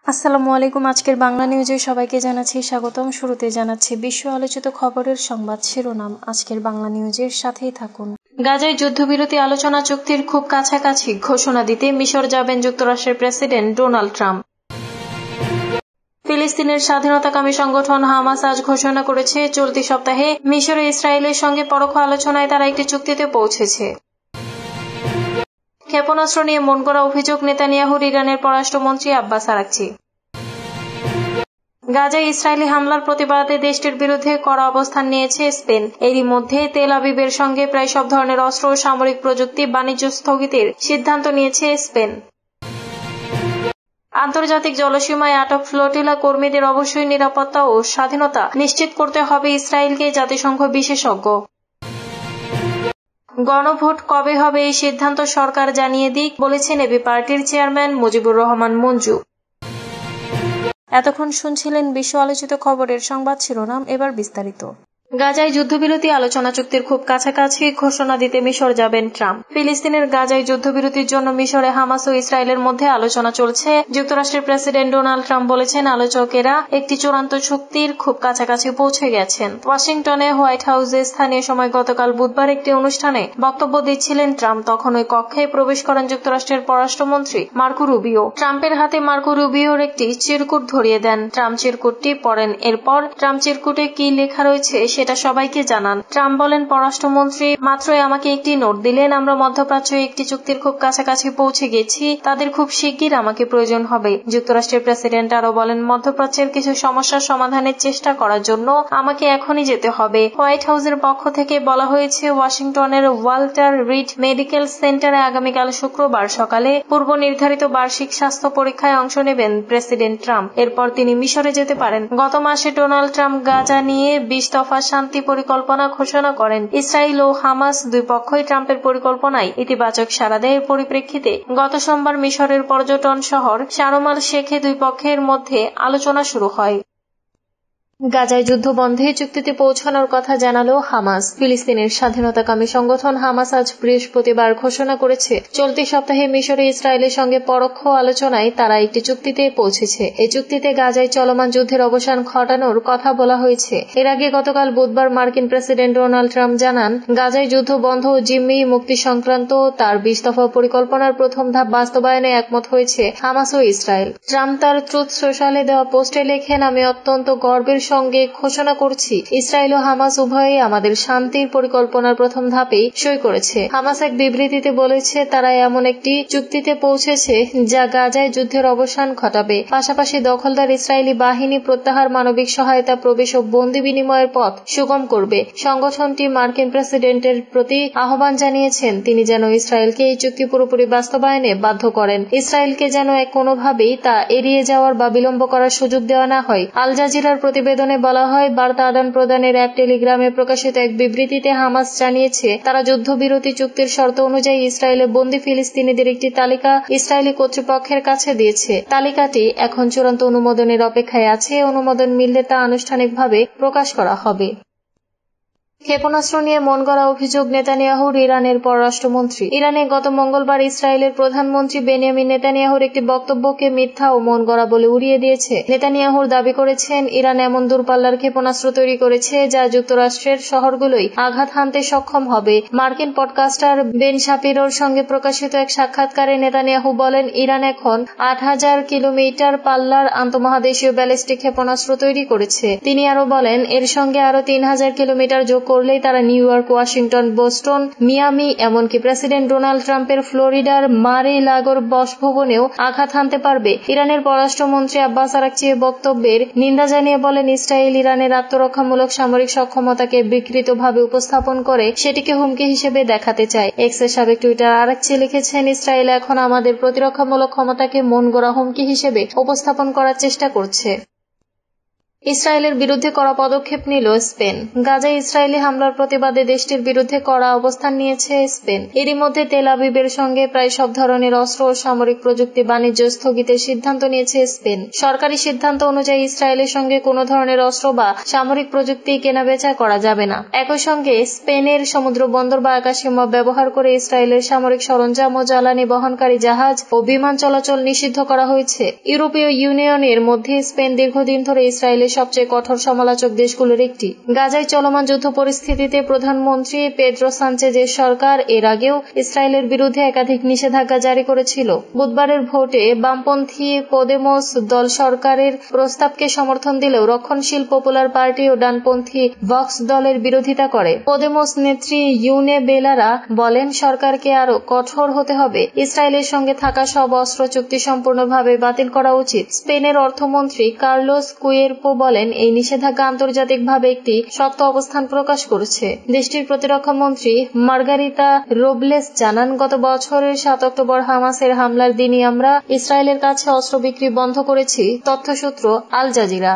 আসসালামু আলাইকুম। আজকের বাংলা নিউজে সবাইকে জানাচ্ছি স্বাগতম। শুরুতে জানাচ্ছি বিশ্ব আলোচিত খবরের সংবাদ শিরোনাম। আজকের বাংলা নিউজের সাথেই থাকুন। গাজায় যুদ্ধবিরতি আলোচনা চুক্তির খুব কাছাকাছি, ঘোষণা দিতে মিশর যাবেন যুক্তরাষ্ট্রের প্রেসিডেন্ট ডোনাল্ড ট্রাম্প। ফিলিস্তিনের স্বাধীনতাকামী সংগঠন হামাস আজ ঘোষণা করেছে, চলতি সপ্তাহে মিশর ও ইসরায়েলের সঙ্গে পরোক্ষ আলোচনায় তারা একটি চুক্তিতে পৌঁছেছে। ক্ষেপণাস্ত্র নিয়ে মন গড়া অভিযোগ নেতানিয়াহুর ইরানের পররাষ্ট্রমন্ত্রী আব্বাস আরাকচি। গাজায় ইসরায়েলি হামলার প্রতিবাদে দেশটির বিরুদ্ধে কড়া অবস্থান নিয়েছে স্পেন। এরই মধ্যে তেল আবিবের সঙ্গে প্রায় সব ধরনের অস্ত্র ও সামরিক প্রযুক্তি বাণিজ্য স্থগিতের সিদ্ধান্ত নিয়েছে স্পেন। আন্তর্জাতিক জলসীমায় আটক ফ্লোটিলা কর্মীদের অবশ্যই নিরাপত্তা ও স্বাধীনতা নিশ্চিত করতে হবে ইসরায়েলকে, জাতিসংঘ বিশেষজ্ঞ। গণভোট কবে হবে এই সিদ্ধান্ত সরকার জানিয়ে দিক, বলেছেন এবি পার্টির চেয়ারম্যান মুজিবুর রহমান মঞ্জু। এতক্ষণ শুনছিলেন বিশ্ব আলোচিত খবরের সংবাদ শিরোনাম, এবার বিস্তারিত। গাজায় যুদ্ধবিরতি আলোচনা চুক্তির খুব কাছাকাছি, ঘোষণা দিতে মিশর যাবেন ট্রাম্প। ফিলিস্তিনের গাজায় যুদ্ধবিরতির জন্য মিশরে হামাস ও ইসরায়েলের মধ্যে আলোচনা চলছে। যুক্তরাষ্ট্রের প্রেসিডেন্ট ডোনাল্ড ট্রাম্প বলেছেন, আলোচকেরা একটি চূড়ান্ত চুক্তির খুব কাছাকাছি পৌঁছে গেছেন। ওয়াশিংটনে হোয়াইট হাউসে স্থানীয় সময় গতকাল বুধবার একটি অনুষ্ঠানে বক্তব্য দিচ্ছিলেন ট্রাম্প। তখন ওই কক্ষে প্রবেশ করেন যুক্তরাষ্ট্রের পররাষ্ট্রমন্ত্রী মার্কো রুবিও। ট্রাম্পের হাতে মার্কো রুবিওর একটি চিরকুট ধরিয়ে দেন। ট্রাম্প চিরকুটটি পড়েন। এরপর ট্রাম্প চিরকুটে কি লেখা রয়েছে সেটা সবাইকে জানান। ট্রাম্প বলেন, পররাষ্ট্রমন্ত্রী মাত্রই আমাকে একটি নোট দিলেন। আমরা মধ্যপ্রাচ্যে একটি চুক্তির খুব কাছাকাছি পৌঁছে গেছি। তাদের খুব শিগগির আমাকে প্রয়োজন হবে। যুক্তরাষ্ট্রের প্রেসিডেন্ট আরো বলেন, মধ্যপ্রাচ্যের কিছু সমস্যার সমাধানের চেষ্টা করার জন্য আমাকে এখনই যেতে হবে। হোয়াইট হাউসের পক্ষ থেকে বলা হয়েছে, ওয়াশিংটনের ওয়াল্টার রিড মেডিকেল সেন্টারে আগামীকাল শুক্রবার সকালে পূর্ব নির্ধারিত বার্ষিক স্বাস্থ্য পরীক্ষায় অংশ নেবেন প্রেসিডেন্ট ট্রাম্প। এরপর তিনি মিশরে যেতে পারেন। গত মাসে ডোনাল্ড ট্রাম্প গাজা নিয়ে 20 দফা শান্তি পরিকল্পনা ঘোষণা করেন। ইসরায়েল ও হামাস দুই পক্ষই ট্রাম্পের পরিকল্পনায় ইতিবাচক সাড়া দেয়। পরিপ্রেক্ষিতে গত সোমবার মিশরের পর্যটন শহর শারম আল শেখে দুই পক্ষের মধ্যে আলোচনা শুরু হয়। গাজায় যুদ্ধ বন্ধে চুক্তিতে পৌঁছানোর কথা জানালো হামাস। ফিলিস্তিনের স্বাধীনতাকামী সংগঠন হামাস আজ বৃহস্পতিবার ঘোষণা করেছে, চলতি সপ্তাহে মিশরে ইসরায়েলের সঙ্গে পরোক্ষ আলোচনায় তারা একটি চুক্তিতে পৌঁছেছে। এই চুক্তিতে গাজায় চলমান যুদ্ধের অবসান ঘটানোর কথা বলা হয়েছে। এর আগে গতকাল বুধবার মার্কিন প্রেসিডেন্ট ডোনাল্ড ট্রাম্প জানান, গাজায় যুদ্ধ বন্ধ ও জিম্মি মুক্তি সংক্রান্ত তার 20 দফা পরিকল্পনার প্রথম ধাপ বাস্তবায়নে একমত হয়েছে হামাস ও ইসরায়েল। ট্রাম্প তার ট্রুথ সোশ্যালে দেওয়া পোস্টে লেখেন, আমি অত্যন্ত গর্বের সঙ্গে ঘোষণা করছি, ইসরায়েল ও হামাস উভয়ই আমাদের শান্তির পরিকল্পনার প্রথম ধাপেই সই করেছে। হামাস এক বিবৃতিতে বলেছে, তারা এমন একটি চুক্তিতে পৌঁছেছে যা গাজায় যুদ্ধের অবসান ঘটাবে, পাশাপাশি দখলদার ইসরায়েলি বাহিনী প্রত্যাহার, মানবিক সহায়তা, প্রবেশ ও বন্দি বিনিময়ের পথ সুগম করবে। সংগঠনটি মার্কিন প্রেসিডেন্টের প্রতি আহ্বান জানিয়েছেন, তিনি যেন ইসরায়েলকে এই চুক্তি পুরোপুরি বাস্তবায়নে বাধ্য করেন। ইসরায়েলকে যেন কোনোভাবেই তা এড়িয়ে যাওয়ার বা বিলম্ব করার সুযোগ দেওয়া না হয়। আল জাজিরার প্রতিবেদনে বলা হয়, বার্তা আদান প্রদানের এক টেলিগ্রামে প্রকাশিত এক বিবৃতিতে হামাস জানিয়েছে, তারা যুদ্ধবিরতি চুক্তির শর্ত অনুযায়ী ইসরায়েলে বন্দী ফিলিস্তিনিদের একটি তালিকা ইসরায়েলি কর্তৃপক্ষের কাছে দিয়েছে। তালিকাটি এখন চূড়ান্ত অনুমোদনের অপেক্ষায় আছে। অনুমোদন মিললে তা আনুষ্ঠানিকভাবে প্রকাশ করা হবে। ক্ষেপণাস্ত্র নিয়ে মন গড়া অভিযোগ নেতানিয়াহুর ইরানের পররাষ্ট্রমন্ত্রী। ইরানে গত মঙ্গলবার ইসরায়েলের প্রধানমন্ত্রী বেনিয়ামিন নেতানিয়াহুর একটি বক্তব্যকে মিথ্যা ও মন গড়া বলে উড়িয়ে দিয়েছে। নেতানিয়াহুর দাবি করেছেন, ইরান এমন দূরপাল্লার ক্ষেপণাস্ত্র তৈরি করেছে যা যুক্তরাষ্ট্রের শহরগুলোই আঘাত হানতে সক্ষম হবে। মার্কিন পডকাস্টার বেন শাপিরোর সঙ্গে প্রকাশিত এক সাক্ষাৎকারে নেতানিয়াহু বলেন, ইরান এখন 8000 কিলোমিটার পাল্লার আন্তঃমহাদেশীয় ব্যালিস্টিক ক্ষেপণাস্ত্র তৈরি করেছে। তিনি আরো বলেন, এর সঙ্গে আরো 3000 কিলোমিটার যোগ করলেই তারা new York, Washington, Boston, Miami, এমনকি প্রেসিডেন্ট ডোনাল্ড ট্রাম্পের ফ্লোরিডার মারে লাগোর বাসভবনেও আঘাত হানতে পারবে। ইরানের পররাষ্ট্রমন্ত্রী আব্বাস আরাকচি এ বক্তব্যের নিন্দা জানিয়ে বলেন, ইসরায়েল ইরানের আত্মরক্ষামূলক সামরিক সক্ষমতাকে বিকৃতভাবে উপস্থাপন করে সেটিকে হুমকি হিসেবে দেখাতে চায়। এক্সের সাবেক টুইটার আরাকচি লিখেছেন, ইসরায়েল এখন আমাদের প্রতিরক্ষামূলক ক্ষমতাকে মন গড়া হুমকি হিসেবে উপস্থাপন করার চেষ্টা করছে। ইসরায়েলের বিরুদ্ধে কড়া পদক্ষেপ নিল স্পেন। গাজায় ইসরায়েলি হামলার প্রতিবাদে দেশটির বিরুদ্ধে কড়া অবস্থান নিয়েছে স্পেন। এরই মধ্যে তেল আবিবের সঙ্গে প্রায় সব ধরনের অস্ত্র ও সামরিক প্রযুক্তি বাণিজ্য স্থগিতের সিদ্ধান্ত নিয়েছে স্পেন। সরকারি সিদ্ধান্ত অনুযায়ী ইসরায়েলের সঙ্গে কোনো ধরনের অস্ত্র বা সামরিক প্রযুক্তি কেনাবেচা করা যাবে না। একই সঙ্গে স্পেনের সমুদ্র বন্দর বা আকাশসীমা ব্যবহার করে ইসরায়েলের সামরিক সরঞ্জাম ও জ্বালানি বহনকারী জাহাজ ও বিমান চলাচল নিষিদ্ধ করা হয়েছে। ইউরোপীয় ইউনিয়নের মধ্যে স্পেন দীর্ঘদিন ধরে ইসরায়েলের সবচেয়ে কঠোর সমালোচক দেশগুলোর একটি। গাজায় চলমান যুদ্ধ পরিস্থিতিতে প্রধানমন্ত্রী পেদ্রো সানচেজের সরকার এর আগেও ইসরায়েলের বিরুদ্ধে একাধিক নিষেধাজ্ঞা জারি করেছিল। বুধবারের ভোটে বামপন্থী পদেমোস দল সরকারের প্রস্তাবকে সমর্থন দিলেও রক্ষণশীল পপুলার পার্টি ও ডানপন্থী ভক্স দলের বিরোধিতা করে। পদেমোস নেত্রী ইউনে বেলারা বলেন, সরকারকে আরো কঠোর হতে হবে। ইসরায়েলের সঙ্গে থাকা সব অস্ত্র চুক্তি সম্পূর্ণভাবে বাতিল করা উচিত। স্পেনের অর্থমন্ত্রী কার্লোস কুয়েরপো বলেন, এই নিষেধাজ্ঞা আন্তর্জাতিকভাবে একটি শক্ত অবস্থান প্রকাশ করেছে। দেশটির প্রতিরক্ষা মন্ত্রী মার্গারিতা রোবলেস জানান, গত বছরের 7 অক্টোবর হামাসের হামলার দিনই আমরা ইসরায়েলের কাছে অস্ত্র বিক্রি বন্ধ করেছি। তথ্যসূত্র আল জাজিরা।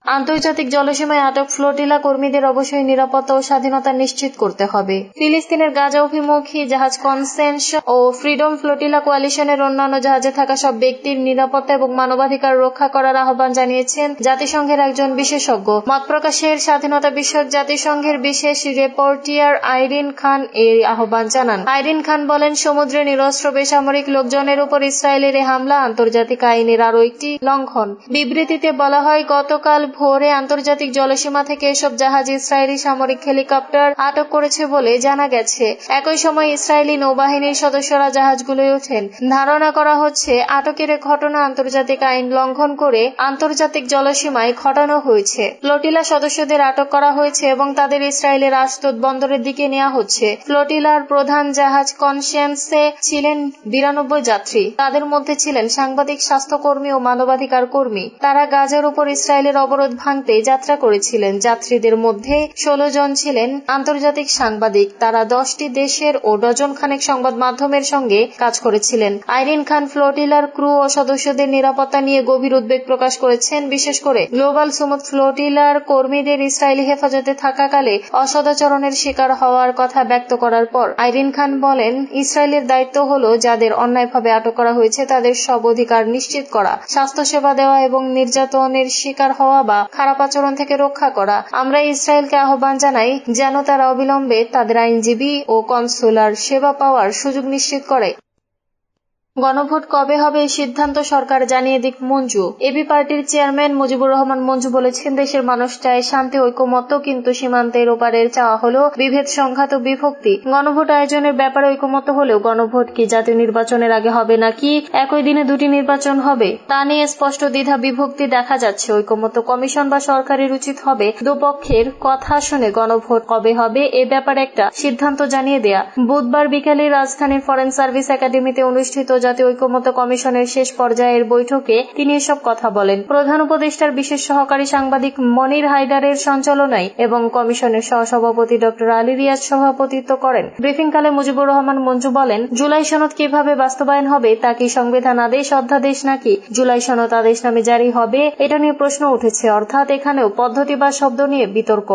আন্তর্জাতিক জলসীমায় আটক ফ্লোটিলা কর্মীদের অবশ্যই নিরাপত্তা ও স্বাধীনতা নিশ্চিত করতে হবে। ফিলিস্তিনের গাজা অভিমুখী জাহাজ কনসেন্স ও ফ্রিডম ফ্লোটিলা কোয়ালিশনের অন্যান্য জাহাজে থাকা সব ব্যক্তির নিরাপত্তা এবং মানবাধিকার রক্ষা করার আহ্বান জানিয়েছেন জাতিসংঘের একজন বিশেষজ্ঞ। মত প্রকাশের স্বাধীনতা বিষয়ক জাতিসংঘের বিশেষ রিপোর্টিয়ার আইরিন খান এই আহ্বান জানান। আইরিন খান বলেন, সমুদ্রে নিরস্ত্র বেসামরিক লোকজনের উপর ইসরায়েলের এই হামলা আন্তর্জাতিক আইনের আরও একটি লঙ্ঘন। বিবৃতিতে বলা হয়, গতকাল ভোরে আন্তর্জাতিক জলসীমা থেকে এসব জাহাজ ইসরায়েলি সামরিক হেলিকপ্টার আটক করেছে বলে জানা গেছে। একই সময় ইসরায়েলি নৌবাহিনীর সদস্যরা জাহাজগুলোয় ওঠেন। ধারণা করা হচ্ছে আটকের ঘটনা আন্তর্জাতিক আইন লঙ্ঘন করে আন্তর্জাতিক জলসীমায় ঘটানো হয়েছে। ফ্লোটিলা সদস্যদের আটক করা হয়েছে এবং তাদের ইসরায়েলের আশদোদ বন্দরের দিকে নেওয়া হচ্ছে। ফ্লোটিলার প্রধান জাহাজ কনসেন্সে ছিলেন 92 যাত্রী। তাদের মধ্যে ছিলেন সাংবাদিক, স্বাস্থ্যকর্মী ও মানবাধিকার কর্মী। তারা গাজার উপর ইসরায়েলের অবরোধ ভাঙতে যাত্রা করেছিলেন। যাত্রীদের মধ্যে 16 জন ছিলেন আন্তর্জাতিক সাংবাদিক। তারা 10টি দেশের ও ডজন খানেক সংবাদ মাধ্যমের সঙ্গে কাজ করেছিলেন। আইরিন খান ফ্লোটিলার ক্রু ও সদস্যদের নিরাপত্তা নিয়ে গভীর উদ্বেগ প্রকাশ করেছেন। বিশেষ করে গ্লোবাল সুমুদ ফ্লোটিলার কর্মীদের ইসরায়েলি হেফাজতে থাকাকালে অসদাচরণের শিকার হওয়ার কথা ব্যক্ত করার পর আইরিন খান বলেন, ইসরায়েলের দায়িত্ব হল যাদের অন্যায়ভাবে আটক করা হয়েছে তাদের সব অধিকার নিশ্চিত করা, স্বাস্থ্যসেবা দেওয়া এবং নির্যাতনের শিকার হওয়া বা খারাপ আচরণ থেকে রক্ষা করা। আমরা ইসরায়েলকে আহ্বান জানাই যেন তারা অবিলম্বে তাদের আইনজীবী ও কনসুলার সেবা পাওয়ার সুযোগ নিশ্চিত করে। গণভোট কবে হবে এই সিদ্ধান্ত সরকার জানিয়ে দিক মঞ্জু। এবি পার্টির চেয়ারম্যান মুজিবুর রহমান মঞ্জু বলেছেন, দেশের মানুষ চায় শান্তি ঐকমত্য, কিন্তু সীমান্তের ওপারের চাওয়া হলো বিভেদ, সংঘাত ও বিভক্তি। গণভোট আয়োজনের ব্যাপারে ঐকমত্য হলেও গণভোট কি জাতীয় নির্বাচনের আগে হবে নাকি একই দিনে দুটি নির্বাচন হবে তা নিয়ে স্পষ্ট দ্বিধা বিভক্তি দেখা যাচ্ছে। ঐকমত্য কমিশন বা সরকারের উচিত হবে দুপক্ষের কথা শুনে গণভোট কবে হবে এ ব্যাপারে একটা সিদ্ধান্ত জানিয়ে দেয়া। বুধবার বিকেলে রাজধানীর ফরেন সার্ভিস একাডেমিতে অনুষ্ঠিত জাতীয় ঐকমত্য কমিশনের শেষ পর্যায়ের বৈঠকে তিনি এসব কথা বলেন। প্রধান উপদেষ্টার বিশেষ সহকারী সাংবাদিক মনির হায়দারের সঞ্চালনায় এবং কমিশনের সহসভাপতি ডক্টর আলী রিয়াজ সভাপতিত্ব করেন। ব্রিফিংকালে মুজিবুর রহমান মঞ্জু বলেন, জুলাই সনদ কিভাবে বাস্তবায়ন হবে তা কি সংবিধান আদেশ, অধ্যাদেশ নাকি জুলাই সনদ আদেশ নামে জারি হবে, এটা নিয়ে প্রশ্ন উঠেছে। অর্থাৎ এখানেও পদ্ধতি বা শব্দ নিয়ে বিতর্ক।